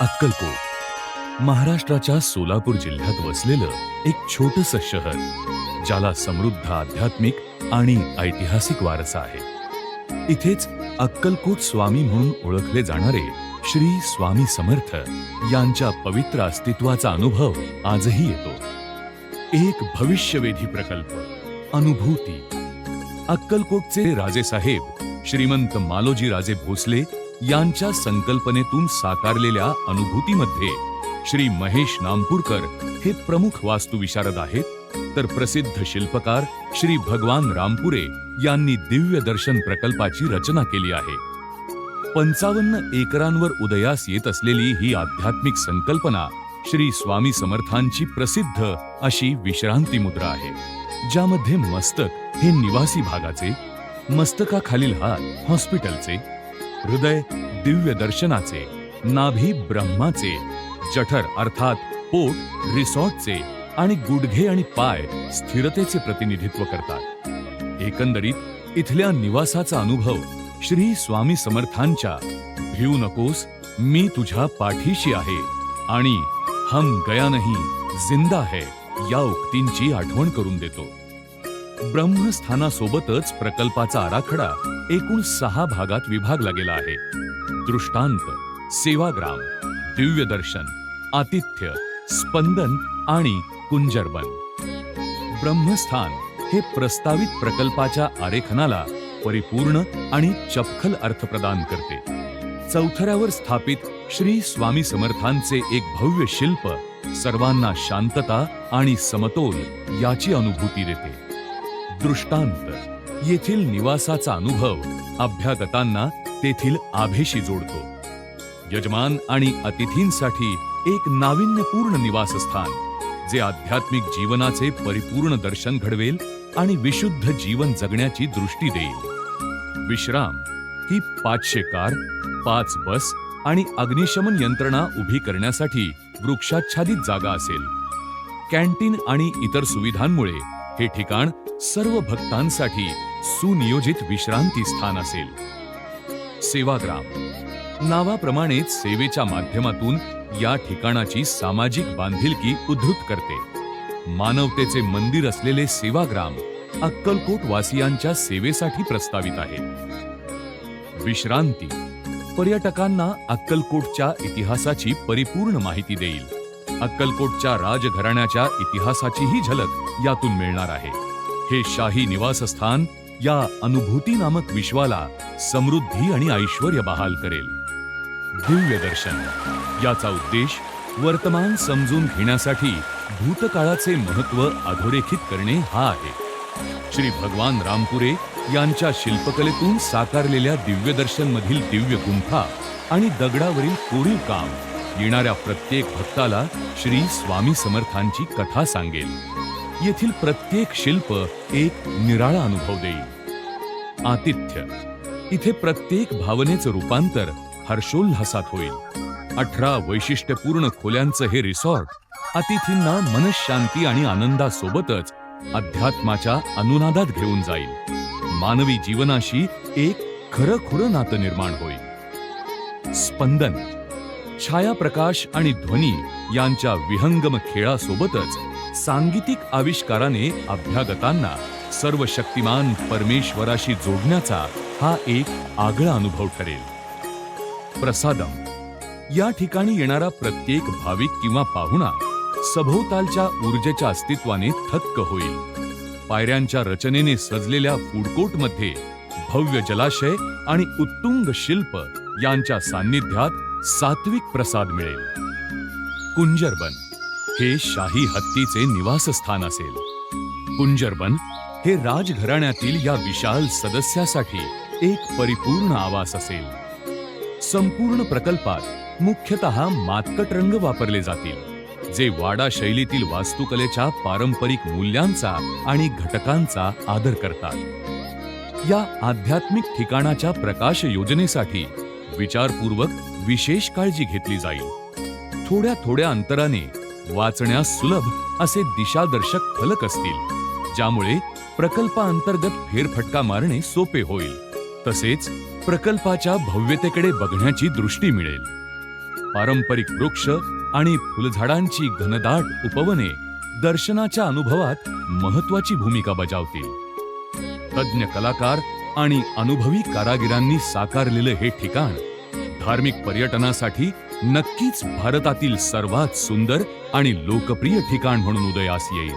अक्कलकोट महाराष्ट्राच्या सोलापूर जिल्ह्यात वसलेलं एक छोटंसं शहर, ज्याला समृद्ध आध्यात्मिक आणि ऐतिहासिक वारसा आहे. इथेच अक्कलकोट स्वामी म्हणून ओळखले जाणारे श्री स्वामी समर्थ यांच्या पवित्र अस्तित्वाचा अनुभव आजही येतो. एक भविष्यवेधी प्रकल्प, अनुभूती. अक्कलकोटचे राजेसाहेब श्रीमंत मालोजी राजे भोसले यांच्या संकल्पनेतून साकारलेल्या अनुभूतीमध्ये श्री महेश नामपूरकर हे प्रमुख वास्तुविशारद आहेत, तर प्रसिद्ध शिल्पकार श्री भगवान रामपुरे यांनी दिव्य दर्शन प्रकल्पाची रचना केली आहे. 55 एकरांवर उदयास येत असलेली ही आध्यात्मिक संकल्पना श्री स्वामी समर्थांची प्रसिद्ध अशी विश्रांती मुद्रा आहे, ज्यामध्ये मस्तक हे निवासी भागाचे, मस्तकाखालील हात हॉस्पिटलचे, हृदय दिव्य दर्शनाचे, नाभी ब्रह्माचे, जठर अर्थात पोट रिसॉर्टचे आणि गुडघे आणि पाय स्थिरतेचे प्रतिनिधित्व करतात. एकंदरीत इथल्या निवासाचा अनुभव श्री स्वामी समर्थांच्या "भिऊ नकोस, मी तुझ्या पाठीशी आहे" आणि "हम गया नहीं, जिंदा है" या उक्तींची आठवण करून देतो. ब्रह्मस्थानासोबतच प्रकल्पाचा आराखडा एकूण 6 भागात विभागला गेला आहे. दृष्टांत, सेवाग्राम, दिव्यदर्शन, आतिथ्य, स्पंदन आणि कुंजरबन. ब्रह्मस्थान हे प्रस्तावित प्रकल्पाच्या आरेखनाला परिपूर्ण आणि चपखल अर्थ प्रदान करते. चौथऱ्यावर स्थापित श्री स्वामी समर्थांचे एक भव्य शिल्प सर्वांना शांतता आणि समतोल याची अनुभूती देते. दृष्टांत येथील निवासाचा अनुभव अभ्यागतांना तेथील आभेशी जोडतो. यजमान आणि अतिथींसाठी एक नाविन्यपूर्ण निवासस्थान, जे आध्यात्मिक जीवनाचे परिपूर्ण दर्शन घडवेल आणि विशुद्ध जीवन जगण्याची दृष्टी देईल. विश्राम ही 500 कार, 5 बस आणि अग्निशमन यंत्रणा उभी करण्यासाठी वृक्षाच्छादित जागा असेल. कॅन्टीन आणि इतर सुविधांमुळे हे ठिकाण सर्व भक्तांसाठी सुनियोजित विश्रांती स्थान असेल. सेवाग्राम नावाप्रमाणेच सेवेच्या माध्यमातून या ठिकाणाची सामाजिक बांधिलकी उद्धृत करते. मानवतेचे मंदिर असलेले सेवाग्राम अक्कलकोट वासियांच्या सेवेसाठी प्रस्तावित आहे. विश्रांती पर्यटकांना अक्कलकोटच्या इतिहासाची परिपूर्ण माहिती देईल. अक्कलकोटच्या राजघराण्याच्या इतिहासाचीही झलक यातून मिळणार आहे. हे शाही निवासस्थान या अनुभूती नामक विश्वाला समृद्धी आणि ऐश्वर्य बहाल करेल. दिव्य दर्शन याचा उद्देश वर्तमान समजून घेण्यासाठी भूतकाळाचे महत्त्व अधोरेखित करणे हा आहे. श्री भगवान रामपुरे यांच्या शिल्पकलेतून साकारलेल्या दिव्यदर्शन मधील दिव्य गुंफा आणि दगडावरील कोरीव काम येणाऱ्या प्रत्येक भक्ताला श्री स्वामी समर्थांची कथा सांगेल. येथील प्रत्येक शिल्प एक निराळा अनुभव देईल. आतिथ्य इथे प्रत्येक भावनेचं रूपांतर हर्षोल्हासात होईल. 18 वैशिष्ट्यपूर्ण खोल्यांचं हे रिसॉर्ट अतिथींना मनःशांती आणि आनंदासोबतच अध्यात्माच्या अनुनादात घेऊन जाईल. मानवी जीवनाशी एक खरंखुरं नातं निर्माण होईल. स्पंदन छायाप्रकाश आणि ध्वनी यांच्या विहंगम खेळासोबतच सांगीतिक आविष्काराने अभ्यागतांना सर्वशक्तिमान परमेश्वराशी जोडण्याचा हा एक आगळा अनुभव ठरेल. प्रसादम या ठिकाणी येणारा प्रत्येक भाविक किंवा पाहुणा सभोवतालच्या ऊर्जेच्या अस्तित्वाने थक्क होईल. पायऱ्यांच्या रचनेने सजलेल्या फूडकोर्टमध्ये भव्य जलाशय आणि उत्तुंग शिल्प यांच्या सान्निध्यात सात्विक प्रसाद मिळेल. कुंजरबन हे शाही हत्तीचे निवासस्थान असेल. कुंजरबन हे राजघराण्यातील या विशाल सदस्यासाठी एक परिपूर्ण आवास असेल. संपूर्ण प्रकल्पात मुख्यतः मातकट रंग वापरले जातील, जे वाडा शैलीतील वास्तुकलेच्या पारंपरिक मूल्यांचा आणि घटकांचा आदर करतात. या आध्यात्मिक ठिकाणाच्या प्रकाश योजनेसाठी विचारपूर्वक विशेष काळजी घेतली जाईल. थोड्या थोड्या अंतराने वाचण्यास सुलभ असे दिशादर्शक फलक असतील, ज्यामुळे प्रकल्पाअंतर्गत फेरफटका मारणे सोपे होईल. तसेच प्रकल्पाच्या भव्यतेकडे बघण्याची दृष्टी मिळेल. पारंपरिक वृक्ष आणि फुलझाडांची घनदाट उपवने दर्शनाच्या अनुभवात महत्वाची भूमिका बजावतील. तज्ञ कलाकार आणि अनुभवी कारागिरांनी साकारलेलं हे ठिकाण धार्मिक पर्यटनासाठी नक्कीच भारतातील सर्वात सुंदर आणि लोकप्रिय ठिकाण म्हणून उदयास येईल.